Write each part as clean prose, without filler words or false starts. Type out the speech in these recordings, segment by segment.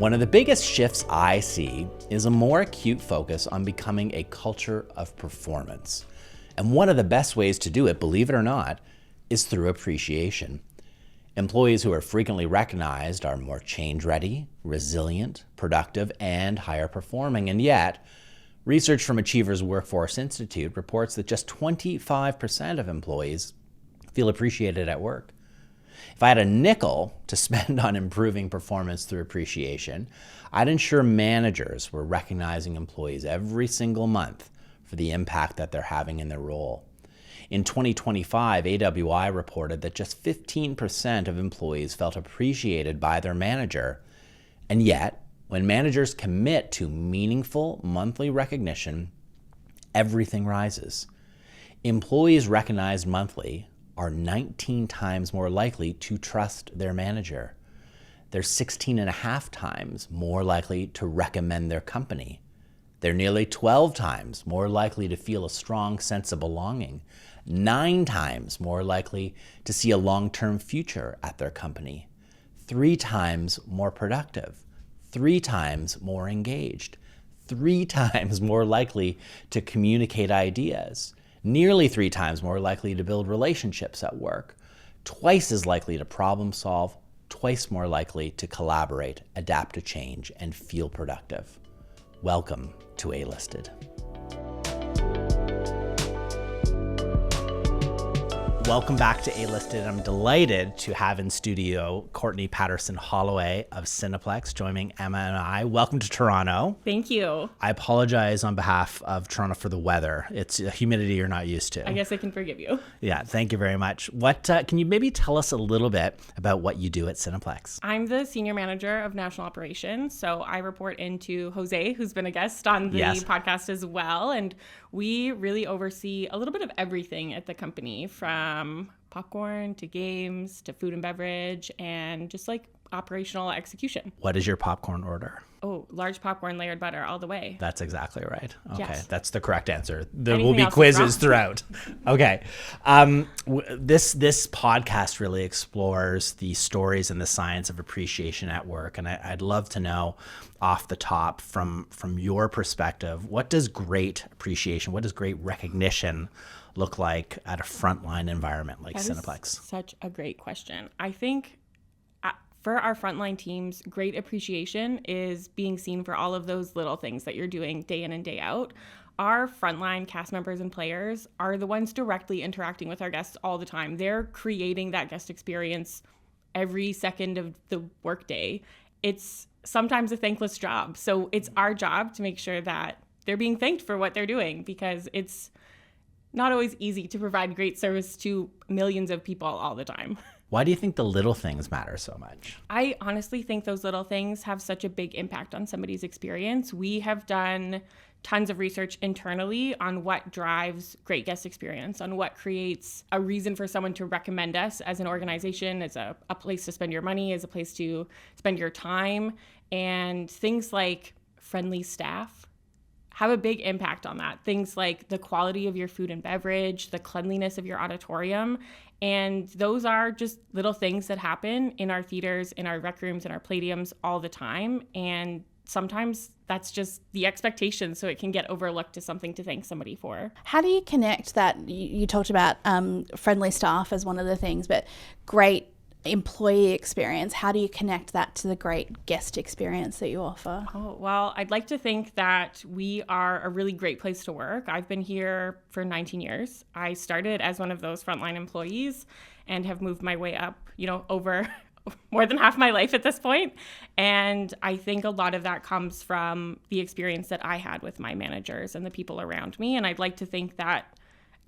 One of the biggest shifts I see is a more acute focus on becoming a culture of performance. And one of the best ways to do it, believe it or not, is through appreciation. Employees who are frequently recognized are more change-ready, resilient, productive, and higher performing. And yet, research from Achievers Workforce Institute reports that just 25% of employees feel appreciated at work. If I had a nickel to spend on improving performance through appreciation, I'd ensure managers were recognizing employees every single month for the impact that they're having in their role. In 2025, AWI reported that just 15% of employees felt appreciated by their manager. And yet, when managers commit to meaningful monthly recognition, everything rises. Employees recognized monthly are 19 times more likely to trust their manager. They're 16 and a half times more likely to recommend their company. They're nearly 12 times more likely to feel a strong sense of belonging, 9 times more likely to see a long-term future at their company, 3 times more productive, 3 times more engaged, 3 times more likely to communicate ideas, nearly 3 times more likely to build relationships at work, twice as likely to problem solve, twice more likely to collaborate, adapt to change, and feel productive. Welcome to A-Listed. Welcome back to A-Listed. I'm delighted to have in studio Courtney Patterson-Holloway of Cineplex joining Emma and I. Welcome to Toronto. Thank you. I apologize on behalf of Toronto for the weather. It's a humidity you're not used to. I guess I can forgive you. Yeah, thank you very much. What can you maybe tell us a little bit about what you do at Cineplex? I'm the senior manager of national operations, so I report into Jose, who's been a guest on the podcast as well, and we really oversee a little bit of everything at the company, from popcorn to games to food and beverage and just like operational execution. What is your popcorn order? Oh, large popcorn, layered butter, all the way. That's exactly right. Okay, yes. That's the correct answer. There Anything will be else quizzes throughout. Okay. This podcast really explores the stories and the science of appreciation at work. And I'd love to know off the top from your perspective, what does great appreciation, what does great recognition look like at a frontline environment like Cineplex? Such a great question. I think for our frontline teams, great appreciation is being seen for all of those little things that you're doing day in and day out. Our frontline cast members and players are the ones directly interacting with our guests all the time. They're creating that guest experience every second of the workday. It's sometimes a thankless job. So it's our job to make sure that they're being thanked for what they're doing, because it's not always easy to provide great service to millions of people all the time. Why do you think the little things matter so much? I honestly think those little things have such a big impact on somebody's experience. We have done tons of research internally on what drives great guest experience, on what creates a reason for someone to recommend us as an organization, as a place to spend your money, as a place to spend your time. And things like friendly staff have a big impact on that. Things like the quality of your food and beverage, the cleanliness of your auditorium. And those are just little things that happen in our theaters, in our rec rooms, in our palladiums all the time. And sometimes that's just the expectation, so it can get overlooked as something to thank somebody for. How do you connect that? You talked about friendly staff as one of the things, but great employee experience. How do you connect that to the great guest experience that you offer? Oh, well, I'd like to think that we are a really great place to work. I've been here for 19 years. I started as one of those frontline employees and have moved my way up, over more than half my life at this point. And I think a lot of that comes from the experience that I had with my managers and the people around me. And I'd like to think that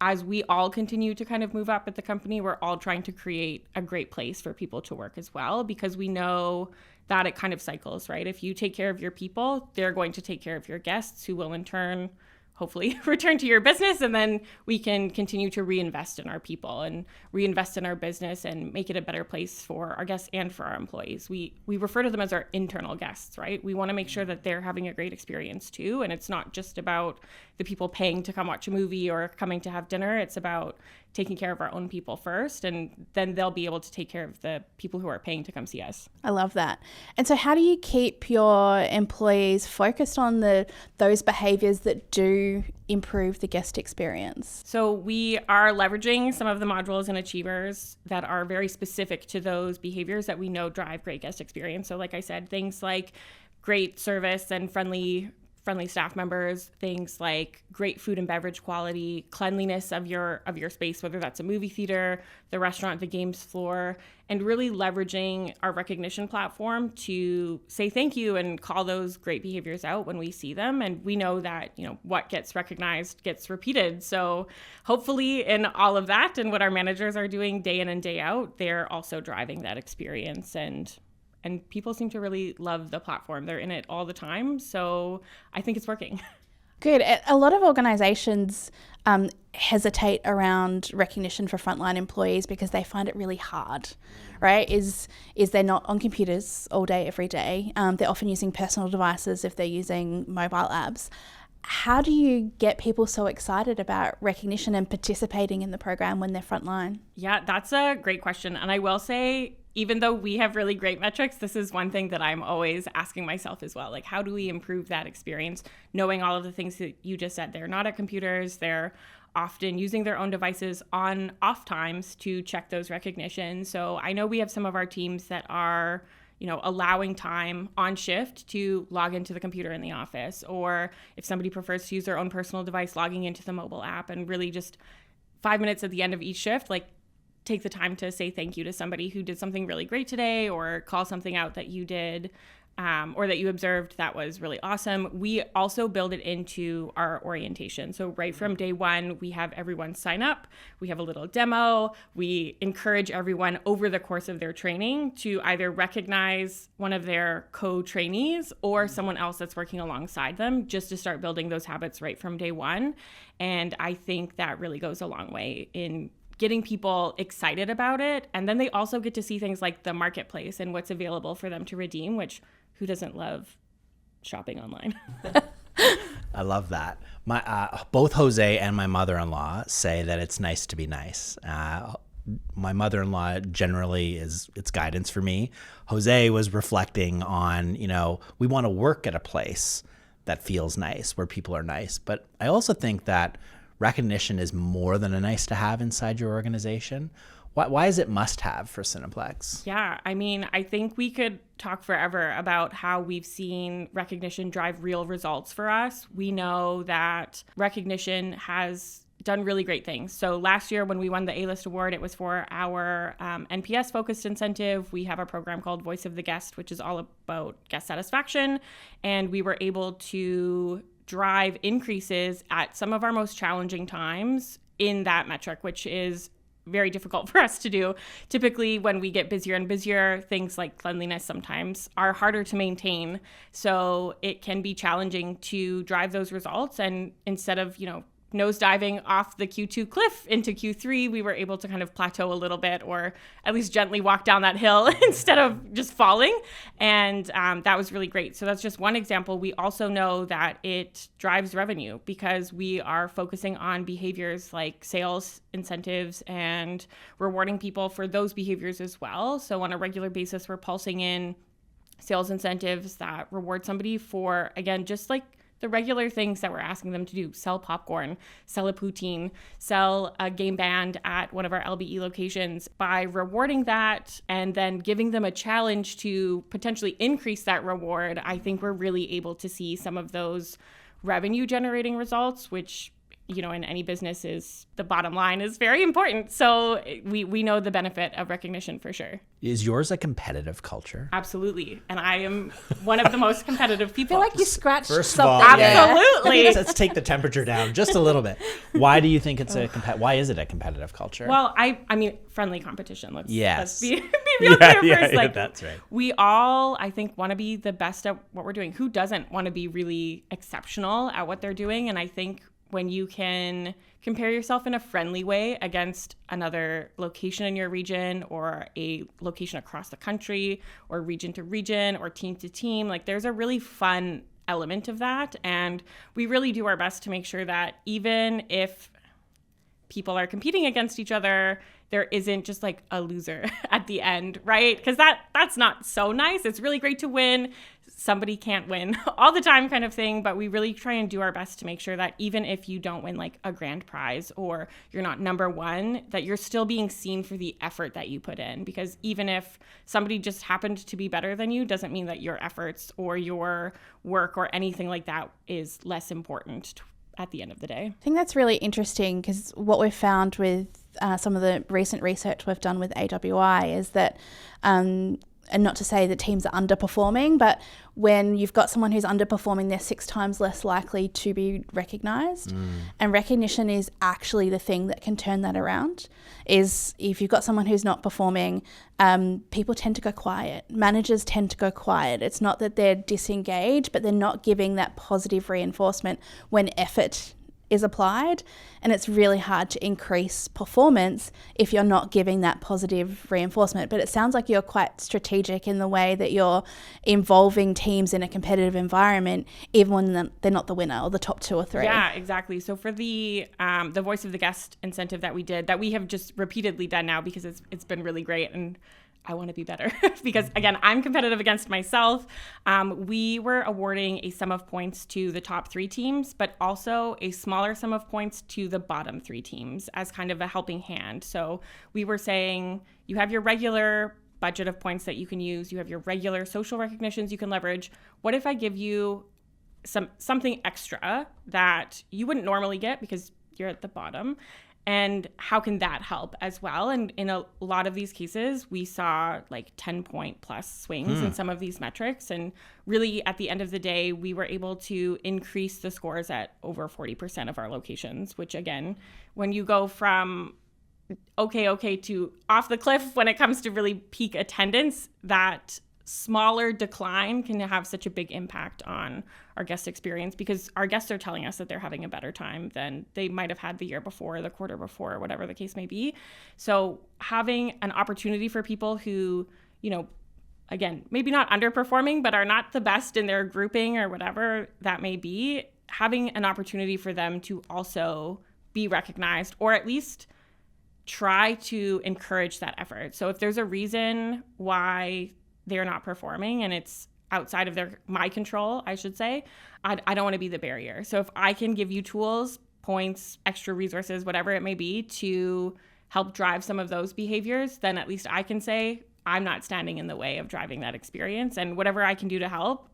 as we all continue to kind of move up at the company, we're all trying to create a great place for people to work as well, because we know that it kind of cycles, right? If you take care of your people, they're going to take care of your guests, who will in turn hopefully return to your business, and then we can continue to reinvest in our people and reinvest in our business and make it a better place for our guests and for our employees. We refer to them as our internal guests, right? We want to make sure that they're having a great experience too, and it's not just about the people paying to come watch a movie or coming to have dinner. It's about taking care of our own people first, and then they'll be able to take care of the people who are paying to come see us. I love that. And so how do you keep your employees focused on those behaviors that do improve the guest experience? So we are leveraging some of the modules and achievers that are very specific to those behaviors that we know drive great guest experience. So like I said, things like great service and friendly staff members, things like great food and beverage quality, cleanliness of your space, whether that's a movie theater, the restaurant, the games floor, and really leveraging our recognition platform to say thank you and call those great behaviors out when we see them. And we know that, what gets recognized gets repeated. So hopefully in all of that and what our managers are doing day in and day out, they're also driving that experience, and people seem to really love the platform. They're in it all the time. So I think it's working. Good. A lot of organizations hesitate around recognition for frontline employees because they find it really hard, right? Is they're not on computers all day, every day. They're often using personal devices if they're using mobile apps. How do you get people so excited about recognition and participating in the program when they're frontline? Yeah, that's a great question. And I will say, even though we have really great metrics, this is one thing that I'm always asking myself as well. Like, how do we improve that experience? Knowing all of the things that you just said, they're not at computers, they're often using their own devices on off times to check those recognitions. So I know we have some of our teams that are, allowing time on shift to log into the computer in the office, or if somebody prefers to use their own personal device, logging into the mobile app, and really just 5 minutes at the end of each shift, take the time to say thank you to somebody who did something really great today, or call something out that you did or that you observed that was really awesome. We also build it into our orientation. So right from day one, we have everyone sign up. We have a little demo. We encourage everyone over the course of their training to either recognize one of their co-trainees or someone else that's working alongside them, just to start building those habits right from day one. And I think that really goes a long way in getting people excited about it. And then they also get to see things like the marketplace and what's available for them to redeem, which who doesn't love shopping online? I love that. Both Jose and my mother-in-law say that it's nice to be nice. My mother-in-law generally it's guidance for me. Jose was reflecting on, we want to work at a place that feels nice, where people are nice. But I also think that recognition is more than a nice to have inside your organization. Why is it must have for Cineplex? Yeah, I think we could talk forever about how we've seen recognition drive real results for us. We know that recognition has done really great things. So last year when we won the A-List award, it was for our NPS focused incentive. We have a program called Voice of the Guest, which is all about guest satisfaction. And we were able to drive increases at some of our most challenging times in that metric, which is very difficult for us to do. Typically, when we get busier and busier, things like cleanliness sometimes are harder to maintain. So it can be challenging to drive those results. And instead of, nosediving off the Q2 cliff into Q3, we were able to kind of plateau a little bit, or at least gently walk down that hill instead of just falling. And that was really great. So that's just one example. We also know that it drives revenue because we are focusing on behaviors like sales incentives and rewarding people for those behaviors as well. So on a regular basis, we're pulsing in sales incentives that reward somebody for, again, just like the regular things that we're asking them to do: sell popcorn, sell a poutine, sell a game band at one of our LBE locations. By rewarding that and then giving them a challenge to potentially increase that reward, I think we're really able to see some of those revenue generating results, which, in any business is the bottom line is very important. So we know the benefit of recognition for sure. Is yours a competitive culture? Absolutely. And I am one of the most competitive people. I feel like you scratched First of something. all, Absolutely. Let's take the temperature down just a little bit. Why do you think it's why is it a competitive culture? Well, I mean, friendly competition. Let's be real clear first. Yeah, that's right. We all, I think, want to be the best at what we're doing. Who doesn't want to be really exceptional at what they're doing? And I think when you can compare yourself in a friendly way against another location in your region, or a location across the country, or region to region, or team to team, there's a really fun element of that. And we really do our best to make sure that even if people are competing against each other, there isn't just like a loser at the end, right? Because that's not so nice. It's really great to win. Somebody can't win all the time kind of thing, but we really try and do our best to make sure that even if you don't win like a grand prize or you're not number one, that you're still being seen for the effort that you put in. Because even if somebody just happened to be better than you, doesn't mean that your efforts or your work or anything like that is less important at the end of the day. I think that's really interesting, because what we've found with some of the recent research we've done with AWI is that, and not to say that teams are underperforming, but when you've got someone who's underperforming, they're 6 times less likely to be recognised. And recognition is actually the thing that can turn that around. Is if you've got someone who's not performing, people tend to go quiet. Managers tend to go quiet. It's not that they're disengaged, but they're not giving that positive reinforcement when effort is applied, and it's really hard to increase performance if you're not giving that positive reinforcement. But it sounds like you're quite strategic in the way that you're involving teams in a competitive environment, even when they're not the winner or the top 2 or 3. Yeah, exactly. So for the voice of the guest incentive that we did, that we have just repeatedly done now because it's been really great, and I want to be better because, again, I'm competitive against myself. We were awarding a sum of points to the top 3 teams, but also a smaller sum of points to the bottom 3 teams as kind of a helping hand. So we were saying you have your regular budget of points that you can use. You have your regular social recognitions you can leverage. What if I give you something extra that you wouldn't normally get because you're at the bottom? And how can that help as well? And in a lot of these cases, we saw like 10-point plus swings in some of these metrics. And really, at the end of the day, we were able to increase the scores at over 40% of our locations, which, again, when you go from okay to off the cliff when it comes to really peak attendance, that smaller decline can have such a big impact on our guest experience, because our guests are telling us that they're having a better time than they might have had the year before, the quarter before, whatever the case may be. So having an opportunity for people who, again, maybe not underperforming, but are not the best in their grouping or whatever that may be, having an opportunity for them to also be recognized, or at least try to encourage that effort. So if there's a reason why they're not performing and it's outside of my control, I should say, I don't want to be the barrier. So if I can give you tools, points, extra resources, whatever it may be, to help drive some of those behaviors, then at least I can say I'm not standing in the way of driving that experience, and whatever I can do to help,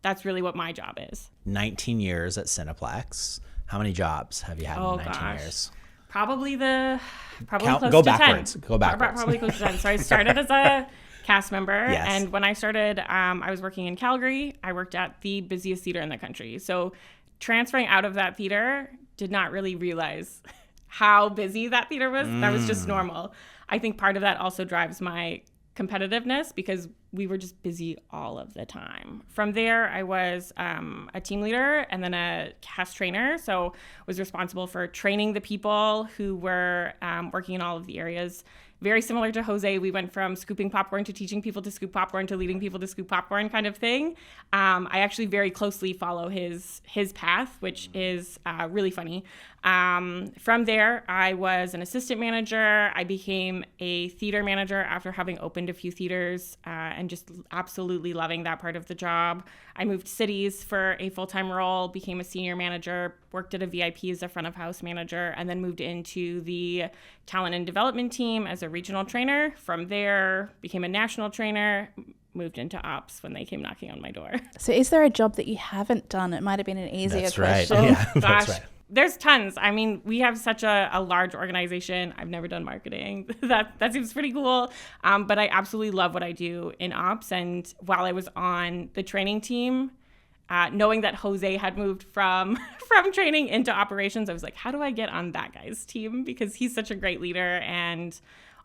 that's really what my job is. 19 years at Cineplex. How many jobs have you had in 19 years? Probably close Go to backwards. 10. Go backwards. Probably close to 10. So I started as a cast member. Yes. And when I started, I was working in Calgary. I worked at the busiest theater in the country. So transferring out of that theater, did not really realize how busy that theater was. That was just normal. I think part of that also drives my competitiveness, because we were just busy all of the time. From there, I was a team leader and then a cast trainer. So was responsible for training the people who were working in all of the areas. Very similar to Jose, we went from scooping popcorn to teaching people to scoop popcorn to leading people to scoop popcorn kind of thing. I actually very closely follow his path, which is really funny. From there, I was an assistant manager. I became a theater manager after having opened a few theaters and just absolutely loving that part of the job. I moved cities for a full-time role, became a senior manager, worked at a VIP as a front of house manager, and then moved into the talent and development team as a regional trainer. From there, became a national trainer, moved into ops when they came knocking on my door. So is there a job that you haven't done? It might have been an easier That's question. right. Yeah, Gosh, that's right. there's tons. I mean, we have such a large organization. I've never done marketing. That seems pretty cool. But I absolutely love what I do in ops. And while I was on the training team, knowing that Jose had moved from training into operations, I was like, how do I get on that guy's team? Because he's such a great leader and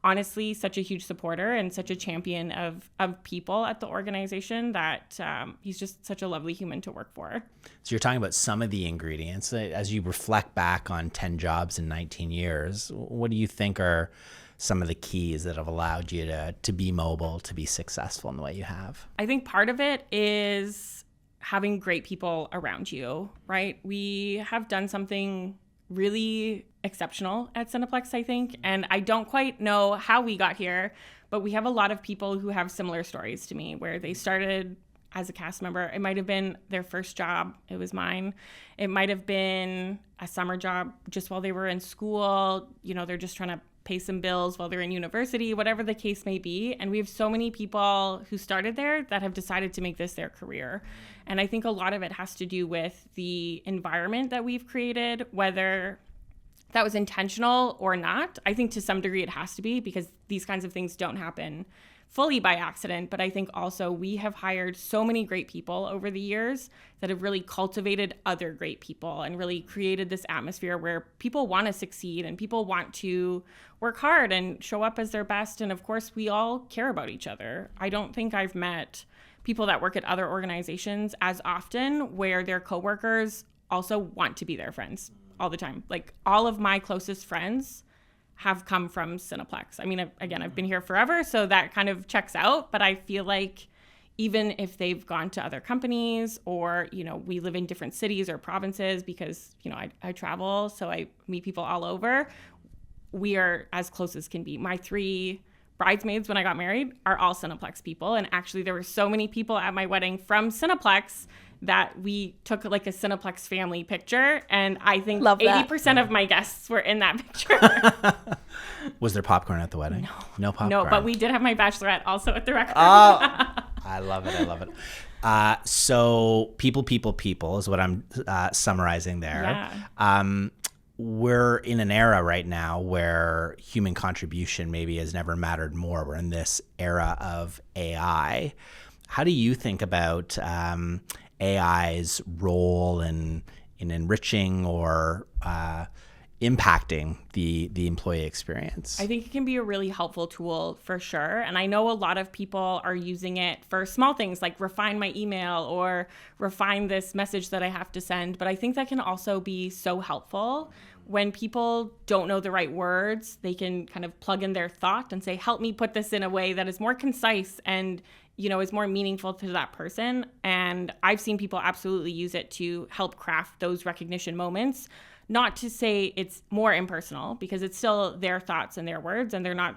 honestly such a huge supporter and such a champion of people at the organization that he's just such a lovely human to work for. So you're talking about some of the ingredients. As you reflect back on 10 jobs in 19 years, what do you think are some of the keys that have allowed you to be mobile, to be successful in the way you have? I think part of it is having great people around you, right? We have done something really exceptional at Cineplex, I think. And I don't quite know how we got here, but we have a lot of people who have similar stories to me, where they started as a cast member. It might have been their first job. It was mine. It might have been a summer job just while they were in school. You know, they're just trying to pay some bills while they're in university, whatever the case may be. And we have so many people who started there that have decided to make this their career. And I think a lot of it has to do with the environment that we've created, whether that was intentional or not. I think to some degree it has to be, because these kinds of things don't happen fully by accident. But I think also we have hired so many great people over the years that have really cultivated other great people and really created this atmosphere where people want to succeed and people want to work hard and show up as their best. And of course, we all care about each other. I don't think I've met people that work at other organizations as often where their coworkers also want to be their friends all the time. Like, all of my closest friends have come from Cineplex. I mean, I've been here forever, so that kind of checks out. But I feel like even if they've gone to other companies, or, you know, we live in different cities or provinces because, you know, I travel, so I meet people all over, we are as close as can be. My 3 bridesmaids when I got married are all Cineplex people. And actually there were so many people at my wedding from Cineplex that we took like a Cineplex family picture. And I think 80% of my guests were in that picture. Was there popcorn at the wedding? No. No popcorn? No, but we did have my bachelorette also at the rec room. Oh, I love it. So people is what I'm summarizing there. Yeah. We're in an era right now where human contribution maybe has never mattered more. We're in this era of AI. How do you think about AI's role in enriching or impacting the employee experience? I think it can be a really helpful tool for sure. And I know a lot of people are using it for small things like refine my email or refine this message that I have to send. But I think that can also be so helpful. When people don't know the right words, they can kind of plug in their thought and say, help me put this in a way that is more concise and, you know, is more meaningful to that person. And I've seen people absolutely use it to help craft those recognition moments. Not to say it's more impersonal, because it's still their thoughts and their words, and they're not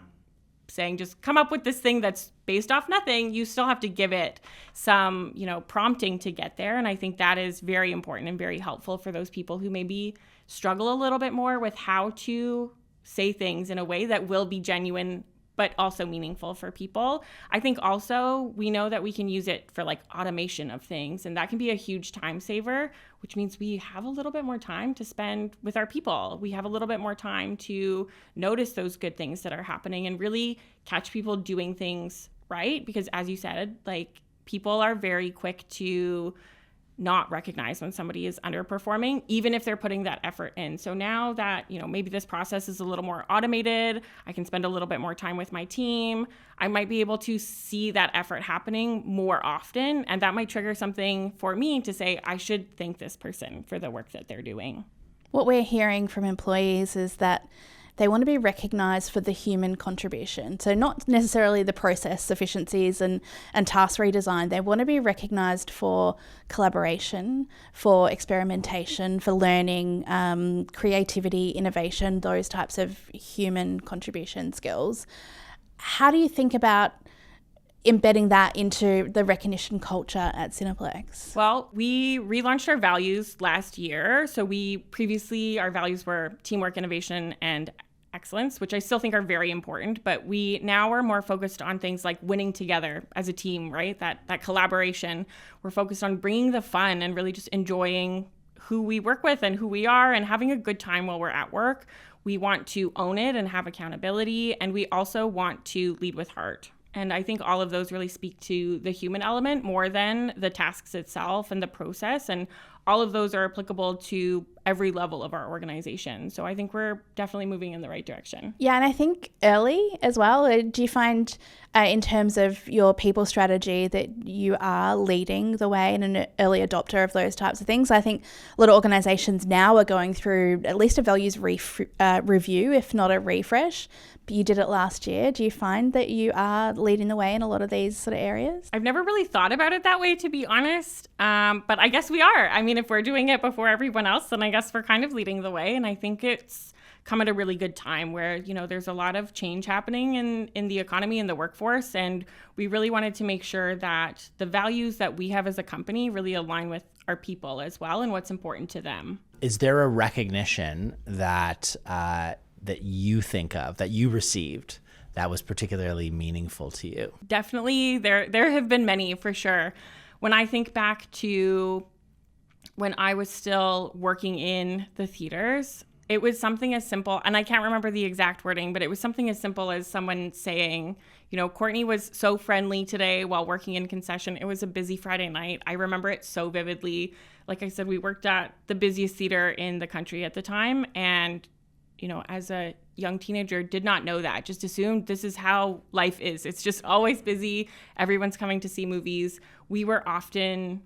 saying just come up with this thing that's based off nothing. You still have to give it some, you know, prompting to get there. And I think that is very important and very helpful for those people who maybe struggle a little bit more with how to say things in a way that will be genuine but also meaningful for people. I think also we know that we can use it for like automation of things, and that can be a huge time saver, which means we have a little bit more time to spend with our people. We have a little bit more time to notice those good things that are happening and really catch people doing things right. Because as you said, like, people are very quick to not recognize when somebody is underperforming, even if they're putting that effort in. So now that, you know, maybe this process is a little more automated, I can spend a little bit more time with my team, I might be able to see that effort happening more often. And that might trigger something for me to say, I should thank this person for the work that they're doing. What we're hearing from employees is that they want to be recognised for the human contribution. So not necessarily the process efficiencies and task redesign. They want to be recognised for collaboration, for experimentation, for learning, creativity, innovation, those types of human contribution skills. How do you think about embedding that into the recognition culture at Cineplex? Well, we relaunched our values last year. So our values were teamwork, innovation, and excellence, which I still think are very important, but we now are more focused on things like winning together as a team, right? That collaboration. We're focused on bringing the fun and really just enjoying who we work with and who we are and having a good time while we're at work. We want to own it and have accountability, and we also want to lead with heart. And I think all of those really speak to the human element more than the tasks itself and the process. And all of those are applicable to every level of our organization. So I think we're definitely moving in the right direction. Yeah, and I think early as well. Do you find in terms of your people strategy that you are leading the way and an early adopter of those types of things? I think a lot of organizations now are going through at least a values review, if not a refresh. But you did it last year. Do you find that you are leading the way in a lot of these sort of areas? I've never really thought about it that way, to be honest. But I guess we are. I mean, if we're doing it before everyone else, then I guess we're kind of leading the way. And I think it's come at a really good time where, there's a lot of change happening in the economy and the workforce. And we really wanted to make sure that the values that we have as a company really align with our people as well and what's important to them. Is there a recognition that that you think of, that you received, that was particularly meaningful to you? Definitely. There have been many, for sure. When I think back to when I was still working in the theaters, it was something as simple, and I can't remember the exact wording, but it was something as simple as someone saying, Courtney was so friendly today while working in concession. It was a busy Friday night. I remember it so vividly. Like I said, we worked at the busiest theater in the country at the time. And, as a young teenager, did not know that. Just assumed this is how life is. It's just always busy. Everyone's coming to see movies. We were often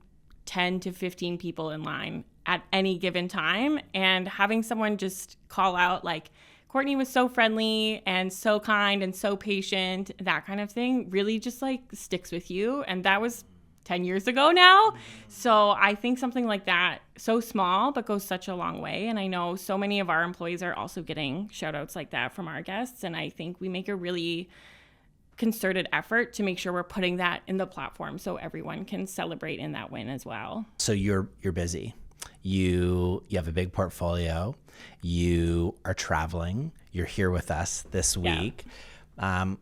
10 to 15 people in line at any given time. And having someone just call out like, Courtney was so friendly and so kind and so patient, that kind of thing really just like sticks with you. And that was 10 years ago now. So I think something like that, so small, but goes such a long way. And I know so many of our employees are also getting shout outs like that from our guests. And I think we make a really concerted effort to make sure we're putting that in the platform so everyone can celebrate in that win as well. So you're busy. You have a big portfolio. You are traveling. You're here with us this week. Yeah.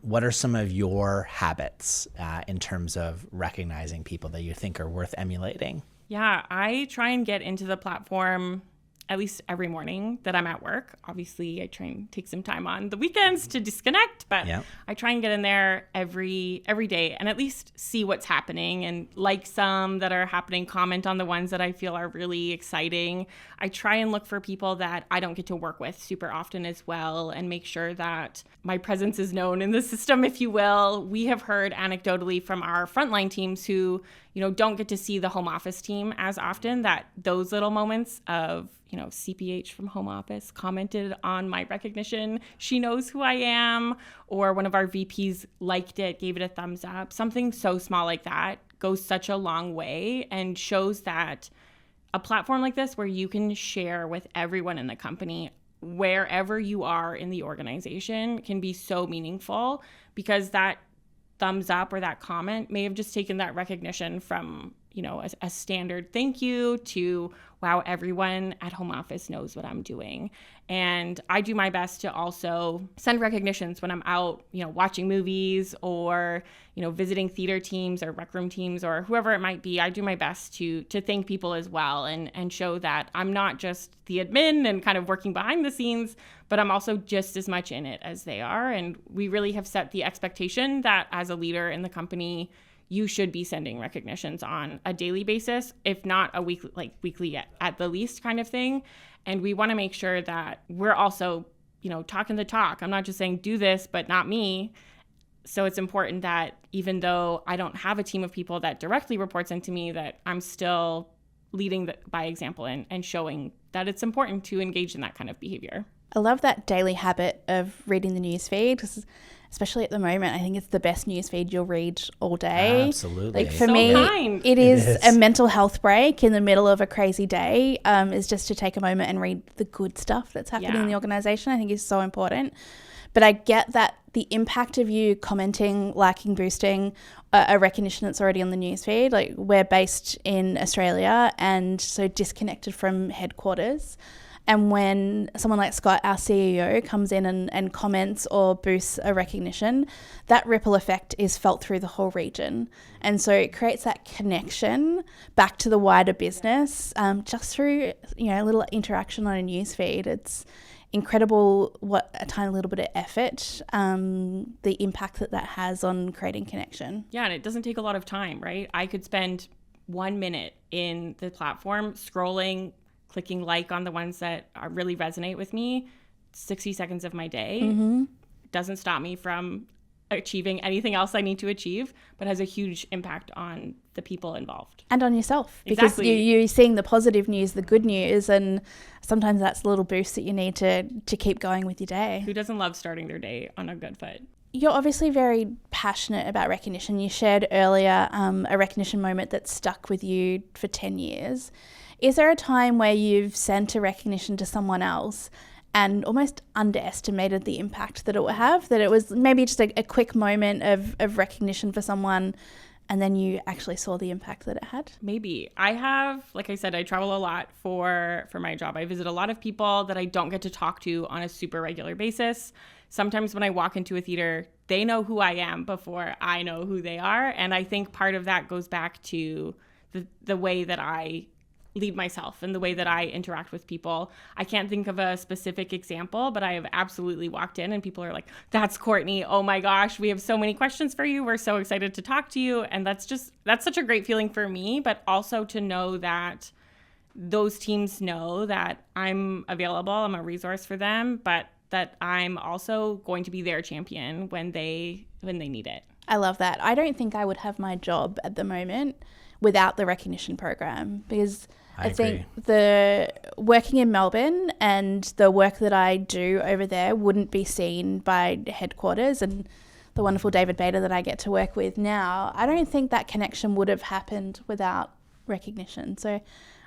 What are some of your habits in terms of recognizing people that you think are worth emulating? Yeah, I try and get into the platform at least every morning that I'm at work. Obviously, I try and take some time on the weekends to disconnect, but I try and get in there every day and at least see what's happening and like some that are happening, comment on the ones that I feel are really exciting. I try and look for people that I don't get to work with super often as well and make sure that my presence is known in the system, if you will. We have heard anecdotally from our frontline teams who, don't get to see the home office team as often, that those little moments of, CPH from home office commented on my recognition. She knows who I am. Or one of our VPs liked it, gave it a thumbs up. Something so small like that goes such a long way and shows that a platform like this where you can share with everyone in the company wherever you are in the organization can be so meaningful, because that thumbs up or that comment may have just taken that recognition from, a standard thank you to, wow, everyone at home office knows what I'm doing. And I do my best to also send recognitions when I'm out, watching movies or, visiting theater teams or rec room teams or whoever it might be. I do my best to thank people as well and show that I'm not just the admin and kind of working behind the scenes, but I'm also just as much in it as they are. And we really have set the expectation that as a leader in the company, you should be sending recognitions on a daily basis, if not a weekly at the least kind of thing. And we want to make sure that we're also, talking the talk. I'm not just saying do this, but not me. So it's important that even though I don't have a team of people that directly reports into me, that I'm still leading by example and showing that it's important to engage in that kind of behavior. I love that daily habit of reading the newsfeed, because especially at the moment, I think it's the best newsfeed you'll read all day. Absolutely. Like for me, it is a mental health break in the middle of a crazy day, is just to take a moment and read the good stuff that's happening in the organization. I think is so important. But I get that the impact of you commenting, liking, boosting a recognition that's already on the newsfeed. Like, we're based in Australia and so disconnected from headquarters. And when someone like Scott, our CEO, comes in and comments or boosts a recognition, that ripple effect is felt through the whole region. And so it creates that connection back to the wider business just through, a little interaction on a newsfeed. It's incredible what a tiny little bit of effort, the impact that has on creating connection. Yeah, and it doesn't take a lot of time, right? I could spend 1 minute in the platform scrolling, clicking like on the ones that really resonate with me, 60 seconds of my day. Mm-hmm. Doesn't stop me from achieving anything else I need to achieve, but has a huge impact on the people involved. And on yourself. Because you're seeing the positive news, the good news, and sometimes that's a little boost that you need to keep going with your day. Who doesn't love starting their day on a good foot? You're obviously very passionate about recognition. You shared earlier a recognition moment that stuck with you for 10 years. Is there a time where you've sent a recognition to someone else and almost underestimated the impact that it would have, that it was maybe just a quick moment of recognition for someone, and then you actually saw the impact that it had? Maybe. I have, like I said, I travel a lot for my job. I visit a lot of people that I don't get to talk to on a super regular basis. Sometimes when I walk into a theater, they know who I am before I know who they are. And I think part of that goes back to the way that I lead myself and the way that I interact with people. I can't think of a specific example, but I have absolutely walked in and people are like, "That's Courtney. Oh my gosh, we have so many questions for you. We're so excited to talk to you." And that's such a great feeling for me, but also to know that those teams know that I'm available, I'm a resource for them, but that I'm also going to be their champion when they need it. I love that. I don't think I would have my job at the moment without the recognition program, because I think the working in Melbourne and the work that I do over there wouldn't be seen by headquarters and the wonderful David Bator that I get to work with now. I don't think that connection would have happened without recognition. So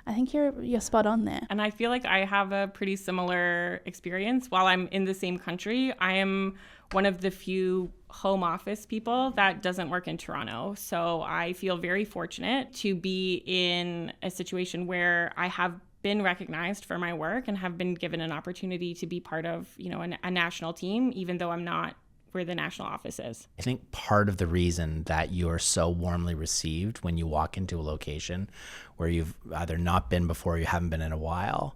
I think you're spot on there. And I feel like I have a pretty similar experience. While I'm in the same country, I am one of the few home office people that doesn't work in Toronto. So I feel very fortunate to be in a situation where I have been recognized for my work and have been given an opportunity to be part of, a national team, even though I'm not where the national office is. I think part of the reason that you are so warmly received when you walk into a location where you've either not been before or you haven't been in a while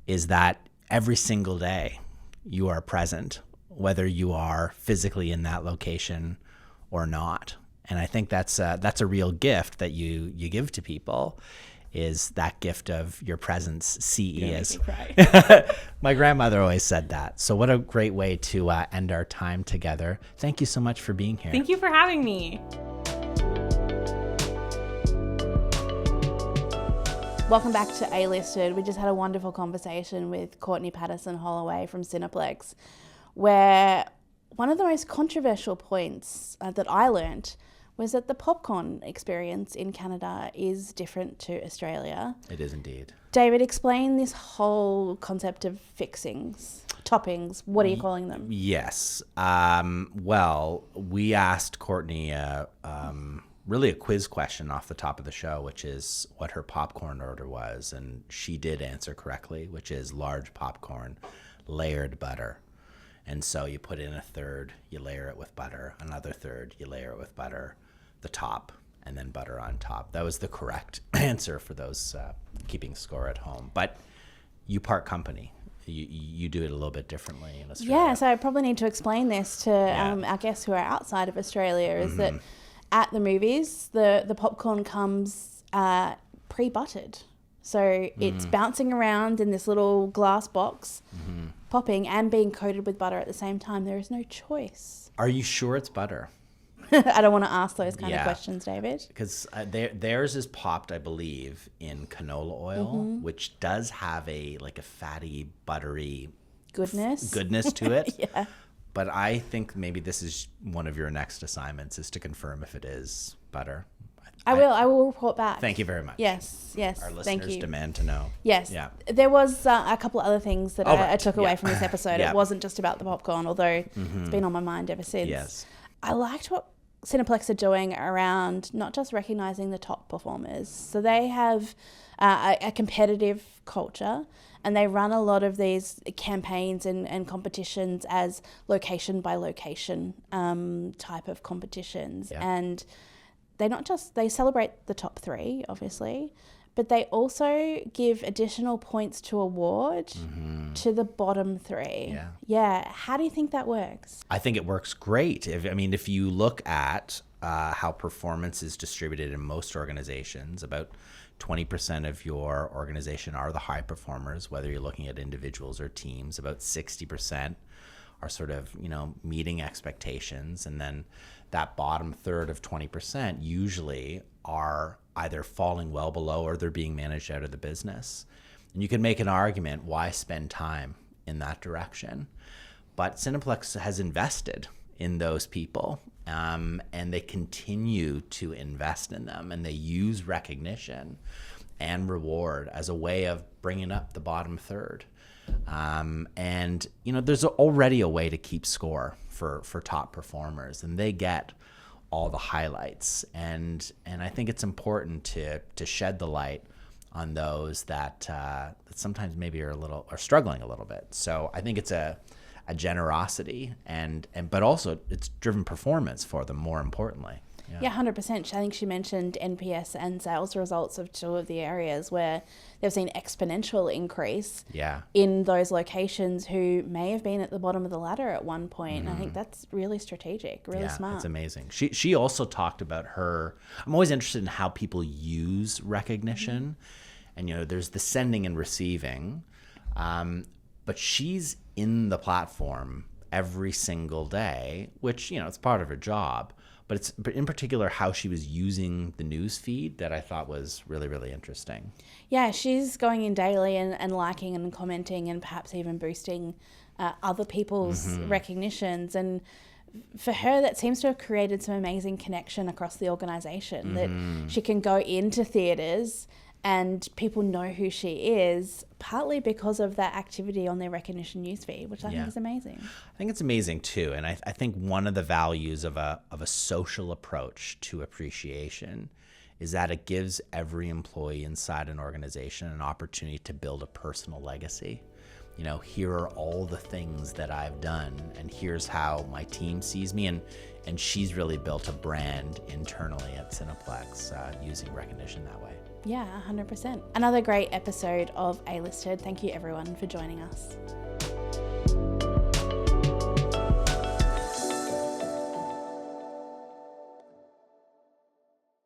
is that every single day you are present, whether you are physically in that location or not. And I think that's a real gift that you give to people, is that gift of your presence. CE is. My grandmother always said that. So what a great way to end our time together. Thank you so much for being here. Thank you for having me. Welcome back to A-Listed. We just had a wonderful conversation with Courtney Patterson-Holloway from Cineplex, where one of the most controversial points that I learnt was that the popcorn experience in Canada is different to Australia. It is indeed. David, explain this whole concept of fixings, toppings. What are you calling them? Yes. Well, we asked Courtney really a quiz question off the top of the show, which is what her popcorn order was. And she did answer correctly, which is large popcorn, layered butter. And so you put in a third, you layer it with butter, another third, you layer it with butter, the top, and then butter on top. That was the correct answer for those keeping score at home. But you part company. You do it a little bit differently in Australia. Yeah, so I probably need to explain this to our guests who are outside of Australia, is that at the movies, the popcorn comes pre-buttered. So it's bouncing around in this little glass box, popping and being coated with butter at the same time. There is no choice. Are you sure it's butter? I don't want to ask those kind of questions, David. Because theirs is popped, I believe, in canola oil, which does have a fatty, buttery goodness to it. Yeah. But I think maybe this is one of your next assignments, is to confirm if it is butter. I will report back. Thank you very much. Yes. Our listeners demand to know. Yes. Yeah. There was a couple of other things that I took away from this episode. Yeah. It wasn't just about the popcorn, although it's been on my mind ever since. Yes. I liked what Cineplex are doing around not just recognising the top performers. So they have a competitive culture, and they run a lot of these campaigns and competitions as location by location type of competitions. Yeah. And they celebrate the top three, obviously, but they also give additional points to award to the bottom three. Yeah. Yeah. How do you think that works? I think it works great. If you look at how performance is distributed in most organizations, about 20% of your organization are the high performers, whether you're looking at individuals or teams. About 60% are sort of, meeting expectations. And then that bottom third of 20% usually are either falling well below or they're being managed out of the business. And you can make an argument, why spend time in that direction? But Cineplex has invested in those people, and they continue to invest in them, and they use recognition and reward as a way of bringing up the bottom third. And, there's already a way to keep score for top performers, and they get all the highlights. And I think it's important to shed the light on those that sometimes maybe are struggling a little bit. So I think it's a generosity but also it's driven performance for them, more importantly. Yeah, 100%. I think she mentioned NPS and sales results of two of the areas where they've seen exponential increase in those locations who may have been at the bottom of the ladder at one point. And I think that's really strategic, really smart. That's amazing. She also talked about I'm always interested in how people use recognition. And, there's the sending and receiving. But she's in the platform every single day, which, it's part of her job. But in particular how she was using the news feed that I thought was really, really interesting. Yeah, she's going in daily and liking and commenting and perhaps even boosting other people's recognitions. And for her, that seems to have created some amazing connection across the organisation, that she can go into theatres and people know who she is, partly because of that activity on their recognition newsfeed, which I think is amazing. I think it's amazing too, and I think one of the values of a social approach to appreciation is that it gives every employee inside an organization an opportunity to build a personal legacy. Here are all the things that I've done, and here's how my team sees me, and she's really built a brand internally at Cineplex using recognition that way. Yeah, 100%. Another great episode of A-Listed. Thank you everyone for joining us.